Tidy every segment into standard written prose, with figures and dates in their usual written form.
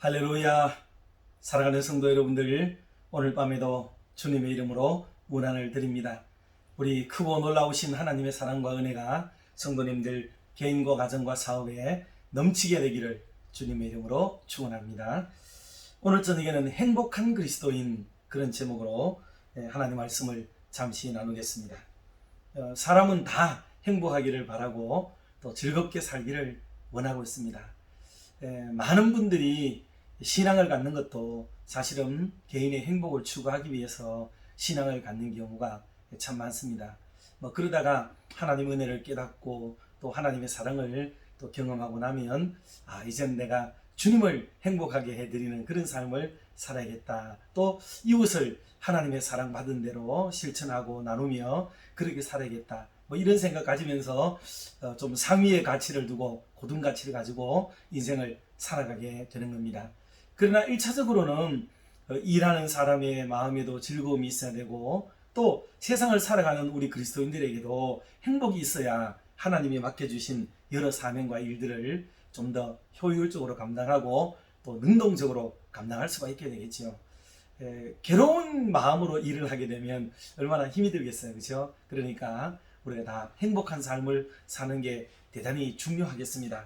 할렐루야. 사랑하는 성도 여러분들, 오늘 밤에도 주님의 이름으로 문안을 드립니다. 우리 크고 놀라우신 하나님의 사랑과 은혜가 성도님들 개인과 가정과 사업에 넘치게 되기를 주님의 이름으로 축원합니다. 오늘 저녁에는 행복한 그리스도인, 그런 제목으로 하나님 말씀을 잠시 나누겠습니다. 사람은 다 행복하기를 바라고 또 즐겁게 살기를 원하고 있습니다. 많은 분들이 신앙을 갖는 것도 사실은 개인의 행복을 추구하기 위해서 신앙을 갖는 경우가 참 많습니다. 그러다가 하나님의 은혜를 깨닫고 또 하나님의 사랑을 또 경험하고 나면 이젠 내가 주님을 행복하게 해드리는 그런 삶을 살아야겠다. 또 이웃을 하나님의 사랑받은 대로 실천하고 나누며 그렇게 살아야겠다. 이런 생각 가지면서 좀 상위의 가치를 두고 고등 가치를 가지고 인생을 살아가게 되는 겁니다. 그러나 1차적으로는 일하는 사람의 마음에도 즐거움이 있어야 되고 또 세상을 살아가는 우리 그리스도인들에게도 행복이 있어야 하나님이 맡겨주신 여러 사명과 일들을 좀 더 효율적으로 감당하고 또 능동적으로 감당할 수가 있게 되겠죠. 괴로운 마음으로 일을 하게 되면 얼마나 힘이 들겠어요, 그렇죠? 그러니까 우리가 다 행복한 삶을 사는 게 대단히 중요하겠습니다.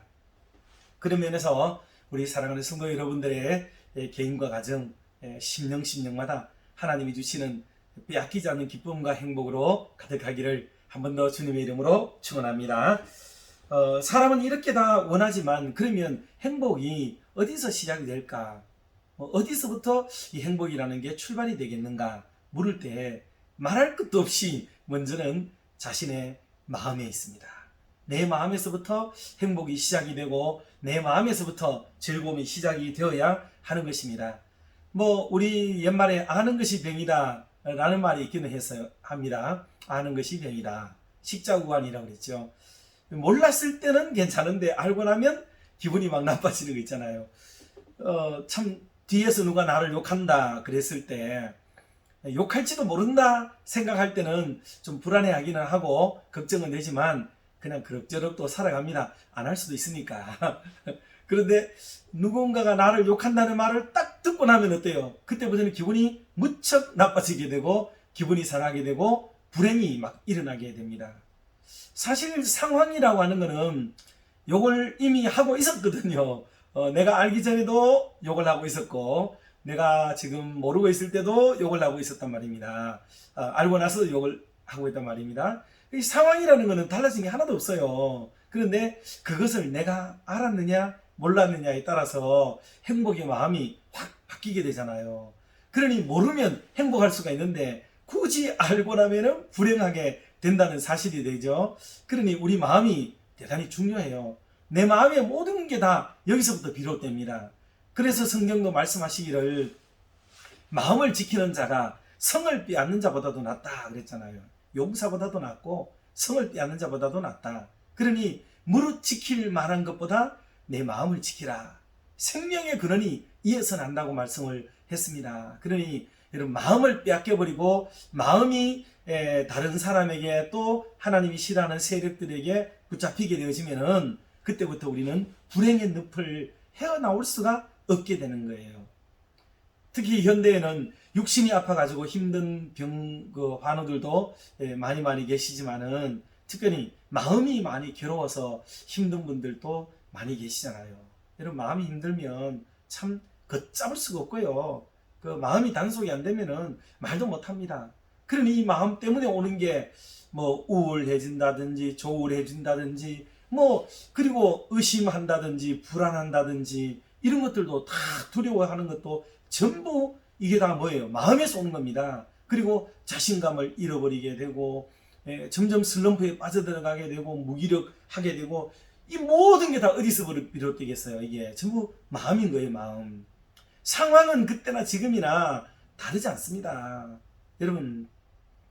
그런 면에서 우리 사랑하는 성도 여러분들의 개인과 가정, 심령마다 하나님이 주시는 빼앗기지 않는 기쁨과 행복으로 가득하기를 한 번 더 주님의 이름으로 축원합니다. 사람은 이렇게 다 원하지만 그러면 행복이 어디서 시작이 될까? 어디서부터 이 행복이라는 게 출발이 되겠는가? 물을 때 말할 것도 없이 먼저는 자신의 마음에 있습니다. 내 마음에서부터 행복이 시작이 되고 내 마음에서부터 즐거움이 시작이 되어야 하는 것입니다. 우리 옛말에 아는 것이 병이다 라는 말이 있기는 합니다. 아는 것이 병이다. 식자구간이라고 그랬죠. 몰랐을 때는 괜찮은데 알고 나면 기분이 막 나빠지는 거 있잖아요. 참 뒤에서 누가 나를 욕한다 그랬을 때 욕할지도 모른다 생각할 때는 좀 불안해하기는 하고 걱정은 되지만 그냥 그럭저럭 또 살아갑니다. 안 할 수도 있으니까. 그런데 누군가가 나를 욕한다는 말을 딱 듣고 나면 어때요? 그때부터는 기분이 무척 나빠지게 되고 기분이 상하게 되고 불행이 막 일어나게 됩니다. 사실 상황이라고 하는 거는 욕을 이미 하고 있었거든요. 내가 알기 전에도 욕을 하고 있었고 내가 지금 모르고 있을 때도 욕을 하고 있었단 말입니다. 알고 나서 욕을 하고 있단 말입니다. 이 상황이라는 것은 달라진 게 하나도 없어요. 그런데 그것을 내가 알았느냐 몰랐느냐에 따라서 행복의 마음이 확 바뀌게 되잖아요. 그러니 모르면 행복할 수가 있는데 굳이 알고 나면 불행하게 된다는 사실이 되죠. 그러니 우리 마음이 대단히 중요해요. 내 마음의 모든 게 다 여기서부터 비롯됩니다. 그래서 성경도 말씀하시기를 마음을 지키는 자가 성을 빼앗는 자보다도 낫다 그랬잖아요. 용사보다도 낫고 성을 빼앗는 자보다도 낫다. 그러니 무릇 지킬 만한 것보다 내 마음을 지키라. 생명의 근원이 이에서 난다고 말씀을 했습니다. 그러니 여러분 마음을 빼앗겨버리고 마음이 다른 사람에게 또 하나님이 싫어하는 세력들에게 붙잡히게 되어지면은 그때부터 우리는 불행의 늪을 헤어나올 수가 없게 되는 거예요. 특히 현대에는 육신이 아파가지고 힘든 환우들도 많이 계시지만은 특별히 마음이 많이 괴로워서 힘든 분들도 많이 계시잖아요. 여러분 마음이 힘들면 참 걷잡을 수가 없고요. 그 마음이 단속이 안 되면은 말도 못합니다. 그러니 이 마음 때문에 오는 게 우울해진다든지 조울해진다든지 그리고 의심한다든지 불안한다든지 이런 것들도 다 두려워하는 것도 전부 이게 다 뭐예요? 마음에서 오는 겁니다. 그리고 자신감을 잃어버리게 되고 점점 슬럼프에 빠져들어가게 되고 무기력하게 되고 이 모든 게 다 어디서 비롯되겠어요? 이게 전부 마음인 거예요. 마음. 상황은 그때나 지금이나 다르지 않습니다. 여러분,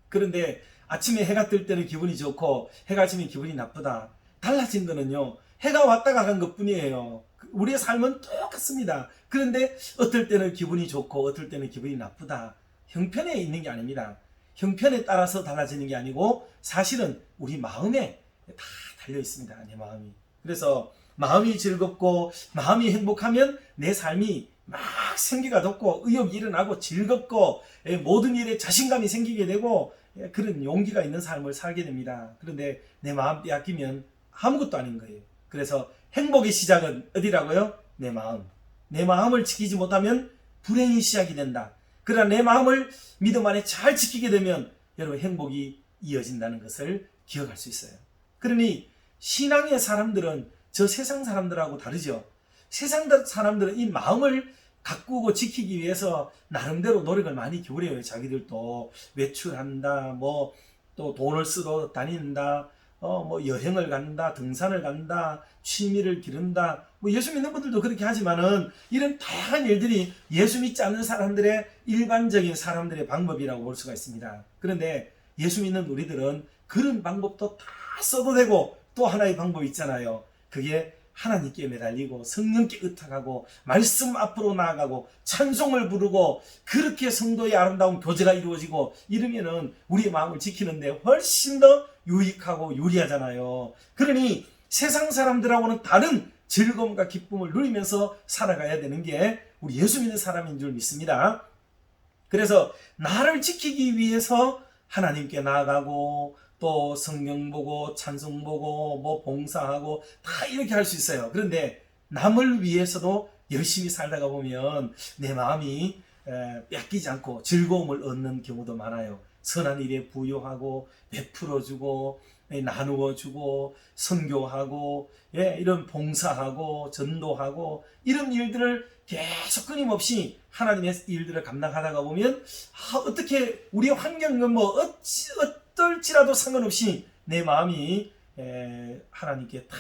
그런데 아침에 해가 뜰 때는 기분이 좋고 해가 지면 기분이 나쁘다. 달라진 거는요, 해가 왔다가 간 것뿐이에요. 우리의 삶은 똑같습니다. 그런데 어떨 때는 기분이 좋고 어떨 때는 기분이 나쁘다. 형편에 있는 게 아닙니다. 형편에 따라서 달라지는 게 아니고 사실은 우리 마음에 다 달려 있습니다. 내 마음이. 그래서 마음이 즐겁고 마음이 행복하면 내 삶이 막 생기가 돋고 의욕이 일어나고 즐겁고 모든 일에 자신감이 생기게 되고 그런 용기가 있는 삶을 살게 됩니다. 그런데 내 마음 빼앗기면 아무것도 아닌 거예요. 그래서 행복의 시작은 어디라고요? 내 마음. 내 마음을 지키지 못하면 불행이 시작이 된다. 그러나 내 마음을 믿음 안에 잘 지키게 되면 여러분 행복이 이어진다는 것을 기억할 수 있어요. 그러니 신앙의 사람들은 저 세상 사람들하고 다르죠. 세상 사람들은 이 마음을 가꾸고 지키기 위해서 나름대로 노력을 많이 기울여요. 자기들도 외출한다, 또 돈을 쓰러 다닌다, 여행을 간다, 등산을 간다, 취미를 기른다. 예수 믿는 분들도 그렇게 하지만은 이런 다양한 일들이 예수 믿지 않는 사람들의 일반적인 사람들의 방법이라고 볼 수가 있습니다. 그런데 예수 믿는 우리들은 그런 방법도 다 써도 되고 또 하나의 방법이 있잖아요. 그게 하나님께 매달리고 성령께 의탁하고 말씀 앞으로 나아가고 찬송을 부르고 그렇게 성도의 아름다운 교제가 이루어지고 이러면은 우리의 마음을 지키는데 훨씬 더 유익하고 유리하잖아요. 그러니 세상 사람들하고는 다른 즐거움과 기쁨을 누리면서 살아가야 되는 게 우리 예수 믿는 사람인 줄 믿습니다. 그래서 나를 지키기 위해서 하나님께 나아가고 또 성경 보고 찬송 보고 봉사하고 다 이렇게 할 수 있어요. 그런데 남을 위해서도 열심히 살다가 보면 내 마음이 뺏기지 않고 즐거움을 얻는 경우도 많아요. 선한 일에 부여하고 베풀어주고 나누어주고 선교하고 이런 봉사하고 전도하고 이런 일들을 계속 끊임없이 하나님의 일들을 감당하다가 보면 어떻게 우리의 환경은 어떨지라도 상관없이 내 마음이 하나님께 다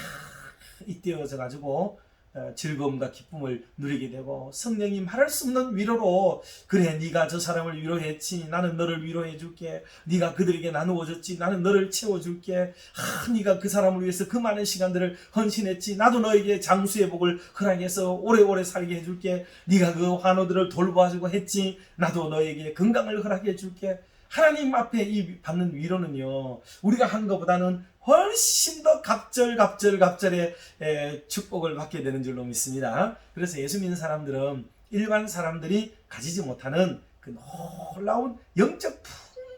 잇대어져 가지고 즐거움과 기쁨을 누리게 되고 성령이 말할 수 없는 위로로 그래 네가 저 사람을 위로했지 나는 너를 위로해 줄게 네가 그들에게 나누어 줬지 나는 너를 채워 줄게 네가 그 사람을 위해서 그 많은 시간들을 헌신했지 나도 너에게 장수의 복을 허락해서 오래오래 살게 해 줄게 네가 그 환우들을 돌봐주고 했지 나도 너에게 건강을 허락해 줄게. 하나님 앞에 이 받는 위로는요 우리가 한 것보다는 훨씬 더 갑절의 축복을 받게 되는 줄로 믿습니다. 그래서 예수 믿는 사람들은 일반 사람들이 가지지 못하는 그 놀라운 영적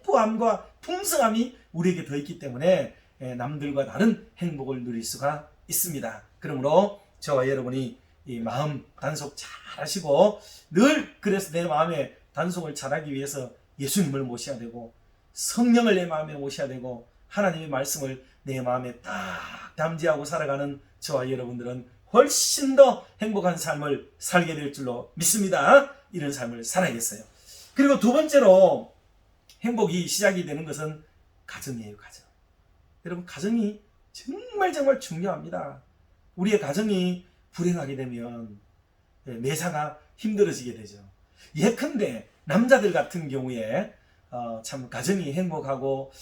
풍부함과 풍성함이 우리에게 더 있기 때문에 남들과 다른 행복을 누릴 수가 있습니다. 그러므로 저와 여러분이 이 마음 단속 잘 하시고 늘 그래서 내 마음에 단속을 잘하기 위해서 예수님을 모셔야 되고 성령을 내 마음에 모셔야 되고 하나님의 말씀을 내 마음에 딱 담지하고 살아가는 저와 여러분들은 훨씬 더 행복한 삶을 살게 될 줄로 믿습니다. 이런 삶을 살아야겠어요. 그리고 두 번째로 행복이 시작이 되는 것은 가정이에요. 가정. 여러분 가정이 정말 중요합니다. 우리의 가정이 불행하게 되면 매사가 힘들어지게 되죠. 예컨대 남자들 같은 경우에 참 가정이 행복하고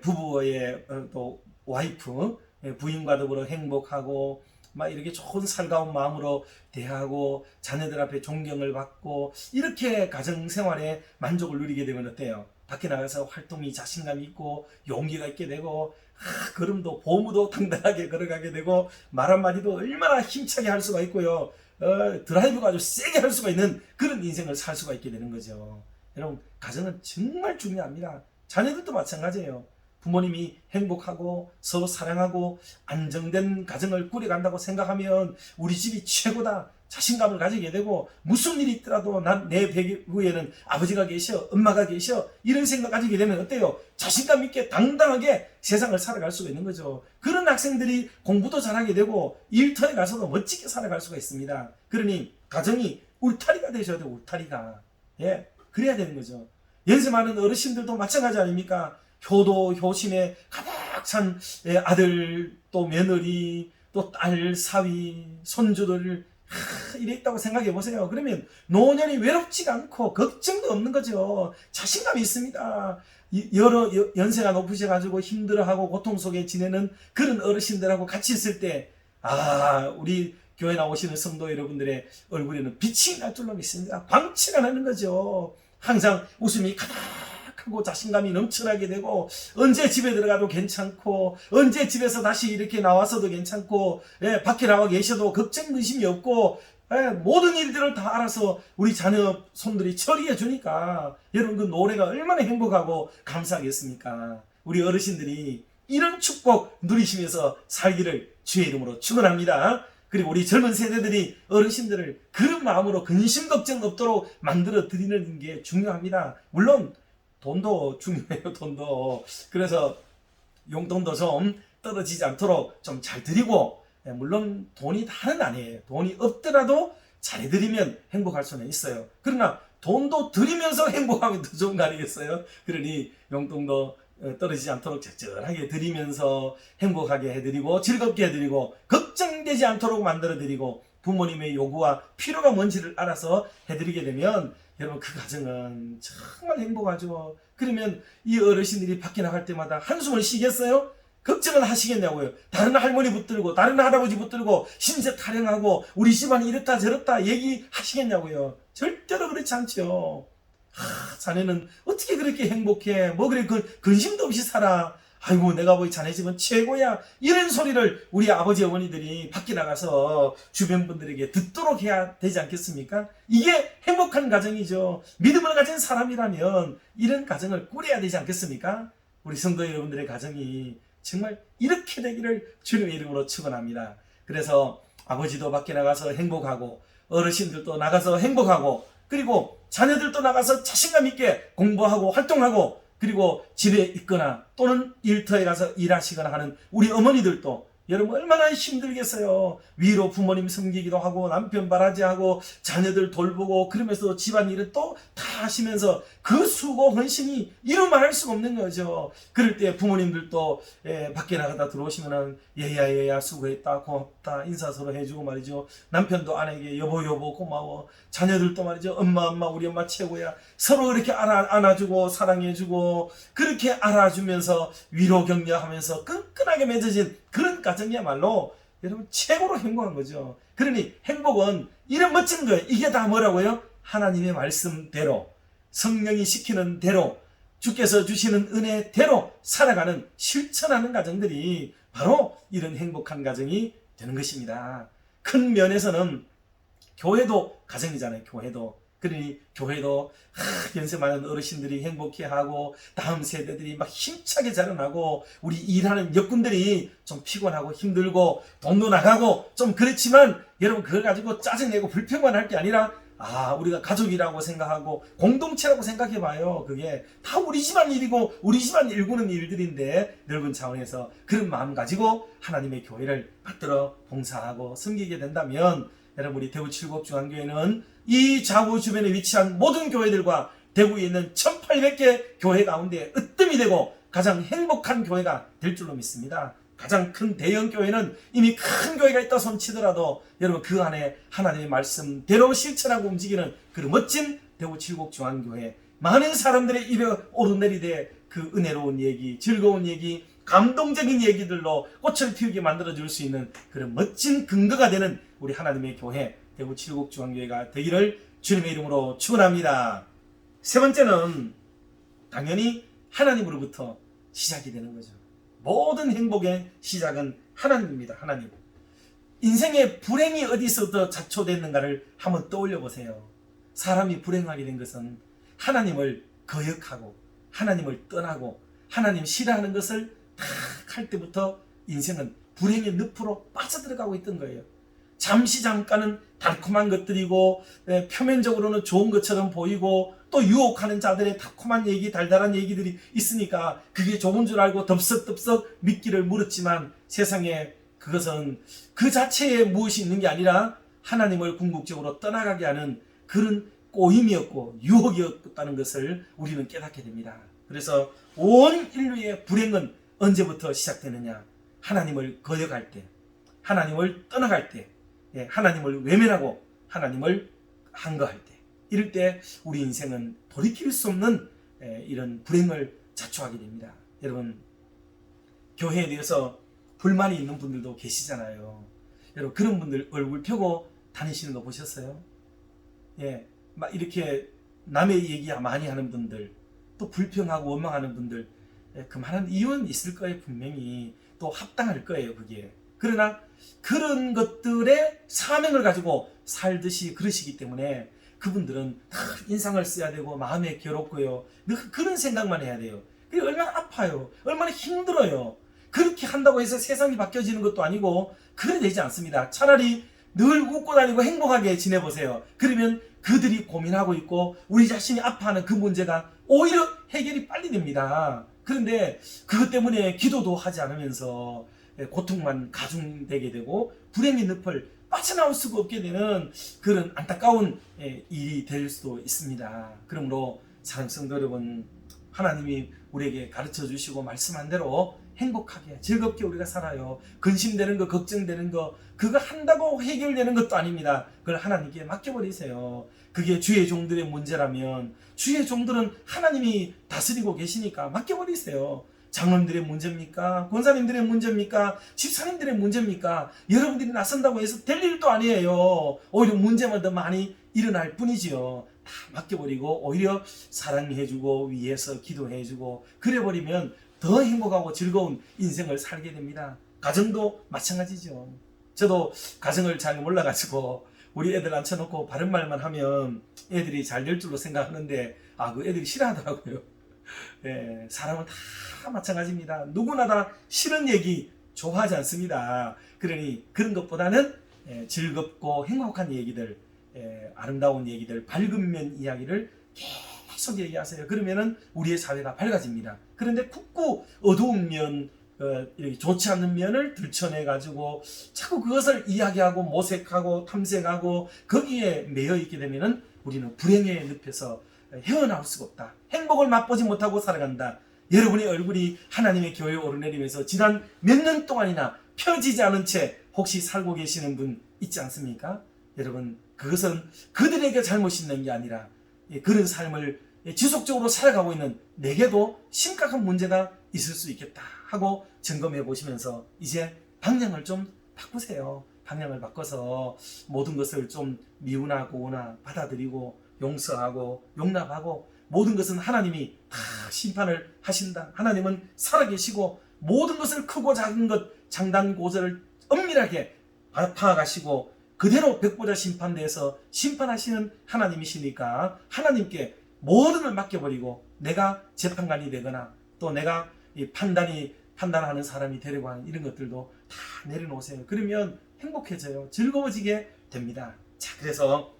부부의 또 와이프 부인과 더불어 행복하고 막 이렇게 좋은 살가운 마음으로 대하고 자녀들 앞에 존경을 받고 이렇게 가정생활에 만족을 누리게 되면 어때요? 밖에 나가서 활동이 자신감이 있고 용기가 있게 되고 걸음도 보무도 당당하게 걸어가게 되고 말 한마디도 얼마나 힘차게 할 수가 있고요. 드라이브가 아주 세게 할 수가 있는 그런 인생을 살 수가 있게 되는 거죠. 여러분 가정은 정말 중요합니다. 자녀들도 마찬가지예요. 부모님이 행복하고 서로 사랑하고 안정된 가정을 꾸려간다고 생각하면 우리 집이 최고다 자신감을 가지게 되고 무슨 일이 있더라도 난 내 배후에는 아버지가 계셔 엄마가 계셔 이런 생각 가지게 되면 어때요? 자신감 있게 당당하게 세상을 살아갈 수가 있는 거죠. 그런 학생들이 공부도 잘하게 되고 일터에 가서도 멋지게 살아갈 수가 있습니다. 그러니 가정이 울타리가 되셔야 돼요. 울타리가. 그래야 되는 거죠. 연세 많은 어르신들도 마찬가지 아닙니까? 효도 효심에 가득 찬 아들 또 며느리 또 딸 사위 손주들 이래 있다고 생각해 보세요. 그러면 노년이 외롭지가 않고 걱정도 없는 거죠. 자신감이 있습니다. 여러 연세가 높으셔가지고 힘들어하고 고통 속에 지내는 그런 어르신들하고 같이 있을 때 우리 교회 나오시는 성도 여러분들의 얼굴에는 빛이 날 줄로 믿습니다. 광채가 나는 거죠. 항상 웃음이 가득하고 자신감이 넘쳐나게 되고 언제 집에 들어가도 괜찮고 언제 집에서 다시 이렇게 나와서도 괜찮고 밖에 나와 계셔도 걱정 의심이 없고 모든 일들을 다 알아서 우리 자녀 손들이 처리해 주니까 여러분 그 노래가 얼마나 행복하고 감사하겠습니까? 우리 어르신들이 이런 축복 누리시면서 살기를 주의 이름으로 축원합니다. 그리고 우리 젊은 세대들이 어르신들을 그런 마음으로 근심 걱정 없도록 만들어 드리는 게 중요합니다. 물론 돈도 중요해요. 돈도. 그래서 용돈도 좀 떨어지지 않도록 좀 잘 드리고, 물론 돈이 다는 아니에요. 돈이 없더라도 잘해드리면 행복할 수는 있어요. 그러나 돈도 드리면서 행복하면 더 좋은 거 아니겠어요? 그러니 용돈도 떨어지지 않도록 적절하게 드리면서 행복하게 해드리고 즐겁게 해드리고 걱정되지 않도록 만들어드리고 부모님의 요구와 필요가 뭔지를 알아서 해드리게 되면 여러분 그 가정은 정말 행복하죠. 그러면 이 어르신들이 밖에 나갈 때마다 한숨을 쉬겠어요? 걱정을 하시겠냐고요. 다른 할머니 붙들고 다른 할아버지 붙들고 신세 타령하고 우리 집안이 이렇다 저렇다 얘기하시겠냐고요. 절대로 그렇지 않죠. 자네는 어떻게 그렇게 행복해? 뭐 그래 근심도 없이 살아? 아이고 내가 보기 자네 집은 최고야. 이런 소리를 우리 아버지 어머니들이 밖에 나가서 주변 분들에게 듣도록 해야 되지 않겠습니까? 이게 행복한 가정이죠. 믿음을 가진 사람이라면 이런 가정을 꾸려야 되지 않겠습니까? 우리 성도 여러분들의 가정이 정말 이렇게 되기를 주님의 이름으로 축원합니다. 그래서 아버지도 밖에 나가서 행복하고 어르신들도 나가서 행복하고 그리고 자녀들도 나가서 자신감 있게 공부하고 활동하고 그리고 집에 있거나 또는 일터에 가서 일하시거나 하는 우리 어머니들도 여러분 얼마나 힘들겠어요. 위로 부모님 섬기기도 하고 남편 바라지하고 자녀들 돌보고 그러면서 집안일을 또 다 하시면서 그 수고 헌신이 이루 말할 수가 없는 거죠. 그럴 때 부모님들도 밖에 나가다 들어오시면은 얘야 수고했다 고맙다 인사 서로 해주고 말이죠. 남편도 아내에게 여보 고마워. 자녀들도 말이죠. 엄마 우리 엄마 최고야. 서로 이렇게 안아주고 사랑해주고 그렇게 알아주면서 위로 격려하면서 끈끈하게 맺어진 그런 가정이야말로 여러분 최고로 행복한 거죠. 그러니 행복은 이런 멋진 거예요. 이게 다 뭐라고요? 하나님의 말씀대로 성령이 시키는 대로 주께서 주시는 은혜대로 살아가는 실천하는 가정들이 바로 이런 행복한 가정이 되는 것입니다. 큰 면에서는 교회도 가정이잖아요. 교회도. 그러니 교회도 연세 많은 어르신들이 행복해하고 다음 세대들이 막 힘차게 자라나고 우리 일하는 역군들이 좀 피곤하고 힘들고 돈도 나가고 좀 그렇지만 여러분 그걸 가지고 짜증내고 불평만 할 게 아니라 우리가 가족이라고 생각하고 공동체라고 생각해봐요. 그게 다 우리 집안 일이고 우리 집안 일구는 일들인데 넓은 차원에서 그런 마음 가지고 하나님의 교회를 받들어 봉사하고 섬기게 된다면 여러분 우리 대구 칠곡중앙교회는 이 좌우 주변에 위치한 모든 교회들과 대구에 있는 1800개 교회 가운데 으뜸이 되고 가장 행복한 교회가 될 줄로 믿습니다. 가장 큰 대형 교회는 이미 큰 교회가 있다 손치더라도 여러분 그 안에 하나님의 말씀대로 실천하고 움직이는 그런 멋진 대구 칠곡중앙교회 많은 사람들의 입에 오르내리되 그 은혜로운 얘기 즐거운 얘기 감동적인 얘기들로 꽃을 피우게 만들어줄 수 있는 그런 멋진 근거가 되는 우리 하나님의 교회 대구 칠곡중앙교회가 되기를 주님의 이름으로 축원합니다. 세 번째는 당연히 하나님으로부터 시작이 되는 거죠. 모든 행복의 시작은 하나님입니다. 하나님. 인생의 불행이 어디서부터 자초됐는가를 한번 떠올려 보세요. 사람이 불행하게 된 것은 하나님을 거역하고 하나님을 떠나고 하나님 싫어하는 것을 다 할 때부터 인생은 불행의 늪으로 빠져들어가고 있던 거예요. 잠깐은 달콤한 것들이고 표면적으로는 좋은 것처럼 보이고 또 유혹하는 자들의 달콤한 얘기 달달한 얘기들이 있으니까 그게 좋은 줄 알고 덥석덥석 믿기를 물었지만 세상에 그것은 그 자체에 무엇이 있는 게 아니라 하나님을 궁극적으로 떠나가게 하는 그런 꼬임이었고 유혹이었다는 것을 우리는 깨닫게 됩니다. 그래서 온 인류의 불행은 언제부터 시작되느냐? 하나님을 거역할 때, 하나님을 떠나갈 때, 하나님을 외면하고 하나님을 한거할 때, 이럴 때 우리 인생은 돌이킬 수 없는 이런 불행을 자초하게 됩니다. 여러분 교회에 대해서 불만이 있는 분들도 계시잖아요. 여러분 그런 분들 얼굴 펴고 다니시는 거 보셨어요? 막 이렇게 남의 얘기 많이 하는 분들, 또 불평하고 원망하는 분들, 그만한 이유는 있을 거예요. 분명히 또 합당할 거예요. 그게. 그러나 그런 것들의 사명을 가지고 살듯이 그러시기 때문에 그분들은 다 인상을 써야 되고 마음에 괴롭고요. 늘 그런 생각만 해야 돼요. 그게 얼마나 아파요. 얼마나 힘들어요. 그렇게 한다고 해서 세상이 바뀌어지는 것도 아니고 그래 되지 않습니다. 차라리 늘 웃고 다니고 행복하게 지내보세요. 그러면 그들이 고민하고 있고 우리 자신이 아파하는 그 문제가 오히려 해결이 빨리 됩니다. 그런데 그것 때문에 기도도 하지 않으면서 고통만 가중되게 되고 불행의 늪을 빠져나올 수가 없게 되는 그런 안타까운 일이 될 수도 있습니다. 그러므로 사랑하는 성도 여러분, 하나님이 우리에게 가르쳐 주시고 말씀한 대로 행복하게 즐겁게 우리가 살아요. 근심되는 거, 걱정되는 거, 그거 한다고 해결되는 것도 아닙니다. 그걸 하나님께 맡겨버리세요. 그게 주의 종들의 문제라면 주의 종들은 하나님이 다스리고 계시니까 맡겨버리세요. 장로님들의 문제입니까? 권사님들의 문제입니까? 집사님들의 문제입니까? 여러분들이 나선다고 해서 될 일도 아니에요. 오히려 문제만 더 많이 일어날 뿐이지요. 다 맡겨버리고 오히려 사랑해주고 위해서 기도해주고 그래버리면 더 행복하고 즐거운 인생을 살게 됩니다. 가정도 마찬가지죠. 저도 가정을 잘 몰라가지고 우리 애들 앉혀놓고 바른 말만 하면 애들이 잘 될 줄로 생각하는데 그 애들이 싫어하더라고요. 사람은 다 마찬가지입니다. 누구나 다 싫은 얘기 좋아하지 않습니다. 그러니 그런 것보다는 즐겁고 행복한 얘기들, 아름다운 얘기들, 밝은 면 이야기를 계속 얘기하세요. 그러면은 우리의 사회가 밝아집니다. 그런데 굳고 어두운 면, 이렇게 좋지 않는 면을 들춰내가지고 자꾸 그것을 이야기하고 모색하고 탐색하고 거기에 매여 있게 되면은 우리는 불행의 늪에서 헤어나올 수가 없다. 행복을 맛보지 못하고 살아간다. 여러분의 얼굴이 하나님의 교회에 오르내리면서 지난 몇 년 동안이나 펴지지 않은 채 혹시 살고 계시는 분 있지 않습니까? 여러분, 그것은 그들에게 잘못이 있는 게 아니라 그런 삶을 지속적으로 살아가고 있는 내게도 심각한 문제가 있을 수 있겠다 하고 점검해 보시면서 이제 방향을 좀 바꾸세요. 방향을 바꿔서 모든 것을 좀 미운하고나 받아들이고 용서하고 용납하고 모든 것은 하나님이 다 심판을 하신다. 하나님은 살아계시고 모든 것을 크고 작은 것 장단고절을 엄밀하게 파악하시고 그대로 백보자 심판대에서 심판하시는 하나님이시니까 하나님께 모든 걸 맡겨버리고 내가 재판관이 되거나 또 내가 판단하는 사람이 되려고 하는 이런 것들도 다 내려놓으세요. 그러면 행복해져요. 즐거워지게 됩니다. 자, 그래서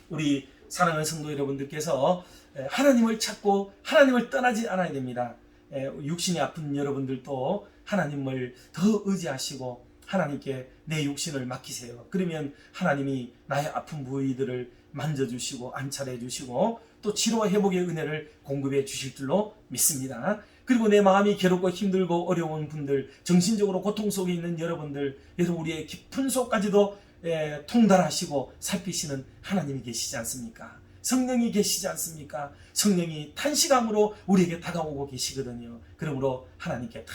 우리 사랑하는 성도 여러분들께서 하나님을 찾고 하나님을 떠나지 않아야 됩니다. 육신이 아픈 여러분들도 하나님을 더 의지하시고 하나님께 내 육신을 맡기세요. 그러면 하나님이 나의 아픈 부위들을 만져주시고 안찰해 주시고 또 치료와 회복의 은혜를 공급해 주실 줄로 믿습니다. 그리고 내 마음이 괴롭고 힘들고 어려운 분들, 정신적으로 고통 속에 있는 여러분들, 여러분 우리의 깊은 속까지도 통달하시고 살피시는 하나님이 계시지 않습니까? 성령이 계시지 않습니까? 성령이 탄식함으로 우리에게 다가오고 계시거든요. 그러므로 하나님께 다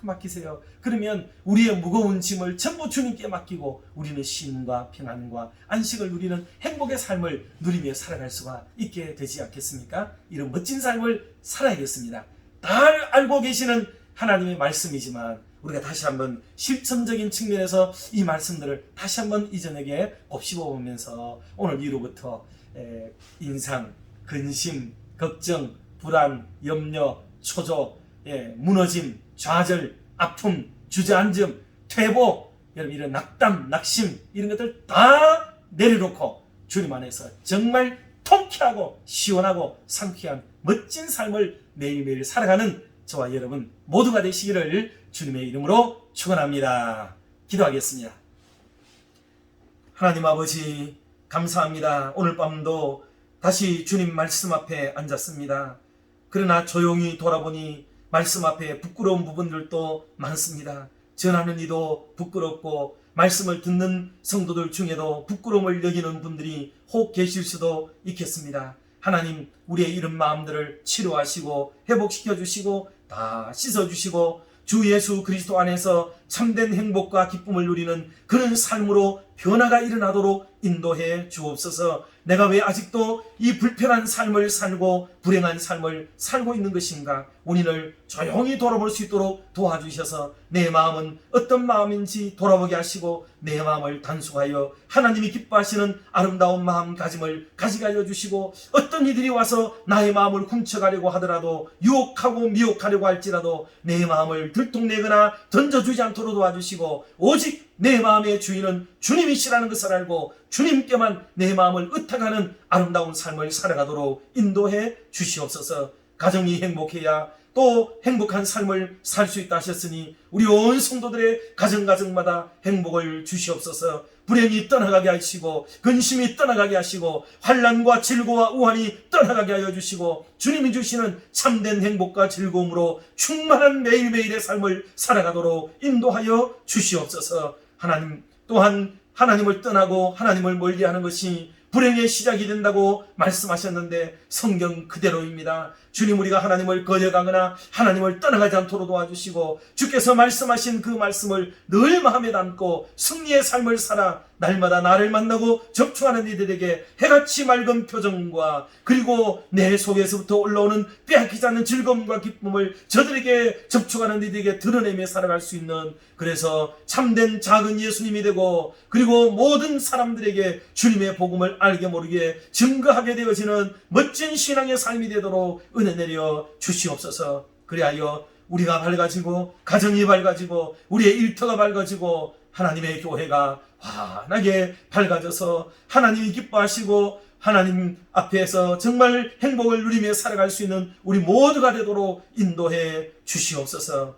맡기세요. 그러면 우리의 무거운 짐을 전부 주님께 맡기고 우리는 쉼과 평안과 안식을 누리는 행복의 삶을 누리며 살아갈 수가 있게 되지 않겠습니까? 이런 멋진 삶을 살아야겠습니다. 다 알고 계시는 하나님의 말씀이지만 우리가 다시 한번 실천적인 측면에서 이 말씀들을 다시 한번 이 저녁에 곱씹어 보면서 오늘 이후로부터 인상, 근심, 걱정, 불안, 염려, 초조, 무너짐, 좌절, 아픔, 주저앉음, 퇴보, 여러분 이런 낙담, 낙심 이런 것들 다 내려놓고 주님 안에서 정말 통쾌하고 시원하고 상쾌한 멋진 삶을 매일매일 살아가는 저와 여러분 모두가 되시기를 주님의 이름으로 축원합니다. 기도하겠습니다. 하나님 아버지 감사합니다. 오늘 밤도 다시 주님 말씀 앞에 앉았습니다. 그러나 조용히 돌아보니 말씀 앞에 부끄러운 부분들도 많습니다. 전하는 이도 부끄럽고 말씀을 듣는 성도들 중에도 부끄러움을 여기는 분들이 혹 계실 수도 있겠습니다. 하나님 우리의 이런 마음들을 치료하시고 회복시켜 주시고 다 씻어주시고 주 예수 그리스도 안에서 참된 행복과 기쁨을 누리는 그런 삶으로 변화가 일어나도록 인도해 주옵소서. 내가 왜 아직도 이 불편한 삶을 살고 불행한 삶을 살고 있는 것인가? 원인을 조용히 돌아볼 수 있도록 도와주셔서 내 마음은 어떤 마음인지 돌아보게 하시고 내 마음을 단속하여 하나님이 기뻐하시는 아름다운 마음가짐을 가지게 하여 주시고, 어떤 이들이 와서 나의 마음을 훔쳐가려고 하더라도, 유혹하고 미혹하려고 할지라도 내 마음을 들통내거나 던져주지 않도록 도와주시고, 오직 내 마음의 주인은 주님이시라는 것을 알고 주님께만 내 마음을 의탁하는 아름다운 삶을 살아가도록 인도해 주시옵소서. 가정이 행복해야 또 행복한 삶을 살 수 있다 하셨으니 우리 온 성도들의 가정마다 행복을 주시옵소서. 불행이 떠나가게 하시고 근심이 떠나가게 하시고 환난과 질고와 우환이 떠나가게 하여 주시고, 주님이 주시는 참된 행복과 즐거움으로 충만한 매일매일의 삶을 살아가도록 인도하여 주시옵소서. 하나님, 또한 하나님을 떠나고 하나님을 멀리하는 것이 불행의 시작이 된다고 말씀하셨는데 성경 그대로입니다. 주님, 우리가 하나님을 거역하거나 하나님을 떠나가지 않도록 도와주시고, 주께서 말씀하신 그 말씀을 늘 마음에 담고 승리의 삶을 살아 날마다 나를 만나고 접촉하는 이들에게 해같이 맑은 표정과 그리고 내 속에서부터 올라오는 빼앗기지 않는 즐거움과 기쁨을 저들에게 접촉하는 이들에게 드러내며 살아갈 수 있는, 그래서 참된 작은 예수님이 되고 그리고 모든 사람들에게 주님의 복음을 알게 모르게 증거하게 되어지는 멋진 신앙의 삶이 되도록 은혜 내려 주시옵소서. 그리하여 우리가 밝아지고 가정이 밝아지고 우리의 일터가 밝아지고 하나님의 교회가 환하게 밝아져서 하나님이 기뻐하시고 하나님 앞에서 정말 행복을 누리며 살아갈 수 있는 우리 모두가 되도록 인도해 주시옵소서.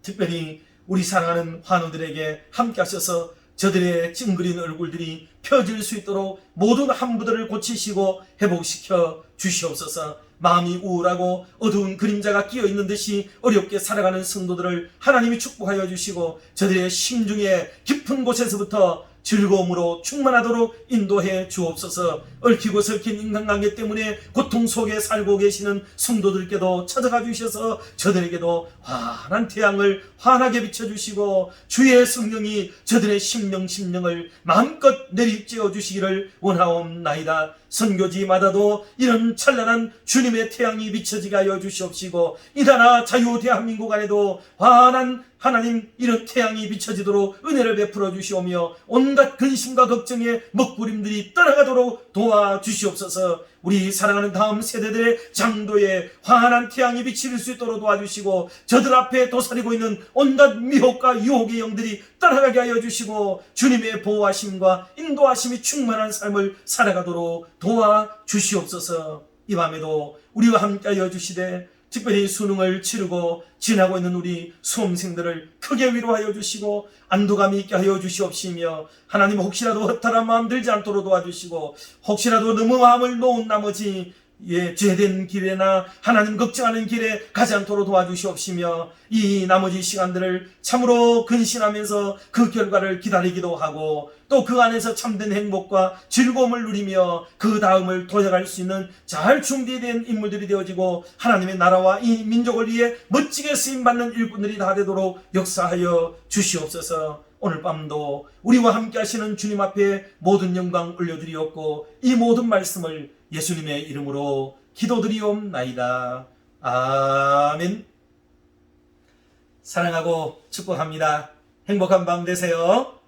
특별히 우리 사랑하는 환우들에게 함께 하셔서 저들의 찡그린 얼굴들이 펴질 수 있도록 모든 함부들을 고치시고 회복시켜 주시옵소서. 마음이 우울하고 어두운 그림자가 끼어있는 듯이 어렵게 살아가는 성도들을 하나님이 축복하여 주시고 저들의 심중의 깊은 곳에서부터 즐거움으로 충만하도록 인도해 주옵소서. 얽히고 설킨 인간관계 때문에 고통 속에 살고 계시는 성도들께도 찾아가 주셔서 저들에게도 환한 태양을 환하게 비춰주시고 주의 성령이 저들의 심령을 마음껏 내리쬐어 주시기를 원하옵나이다. 선교지마다도 이런 찬란한 주님의 태양이 비춰지게 하여 주시옵시고, 이 나라 자유 대한민국 안에도 환한 하나님 이런 태양이 비춰지도록 은혜를 베풀어 주시오며 온갖 근심과 걱정의 먹구름들이 떠나가도록 도와주시옵소서. 우리 사랑하는 다음 세대들의 장도에 환한 태양이 비칠 수 있도록 도와주시고, 저들 앞에 도사리고 있는 온갖 미혹과 유혹의 영들이 떠나가게 하여 주시고 주님의 보호하심과 인도하심이 충만한 삶을 살아가도록 도와주시옵소서. 이 밤에도 우리와 함께 하여 주시되 특별히 수능을 치르고 지나고 있는 우리 수험생들을 크게 위로하여 주시고 안도감 있게 하여 주시옵시며, 하나님 혹시라도 허탈한 마음 들지 않도록 도와주시고, 혹시라도 너무 마음을 놓은 나머지 죄된 길에나 하나님 걱정하는 길에 가지 않도록 도와주시옵시며, 이 나머지 시간들을 참으로 근신하면서 그 결과를 기다리기도 하고 또 그 안에서 참된 행복과 즐거움을 누리며 그 다음을 도약할 수 있는 잘 준비된 인물들이 되어지고 하나님의 나라와 이 민족을 위해 멋지게 쓰임받는 일꾼들이 다 되도록 역사하여 주시옵소서. 오늘 밤도 우리와 함께 하시는 주님 앞에 모든 영광 올려드리옵고 이 모든 말씀을 예수님의 이름으로 기도드리옵나이다. 아멘. 사랑하고 축복합니다. 행복한 밤 되세요.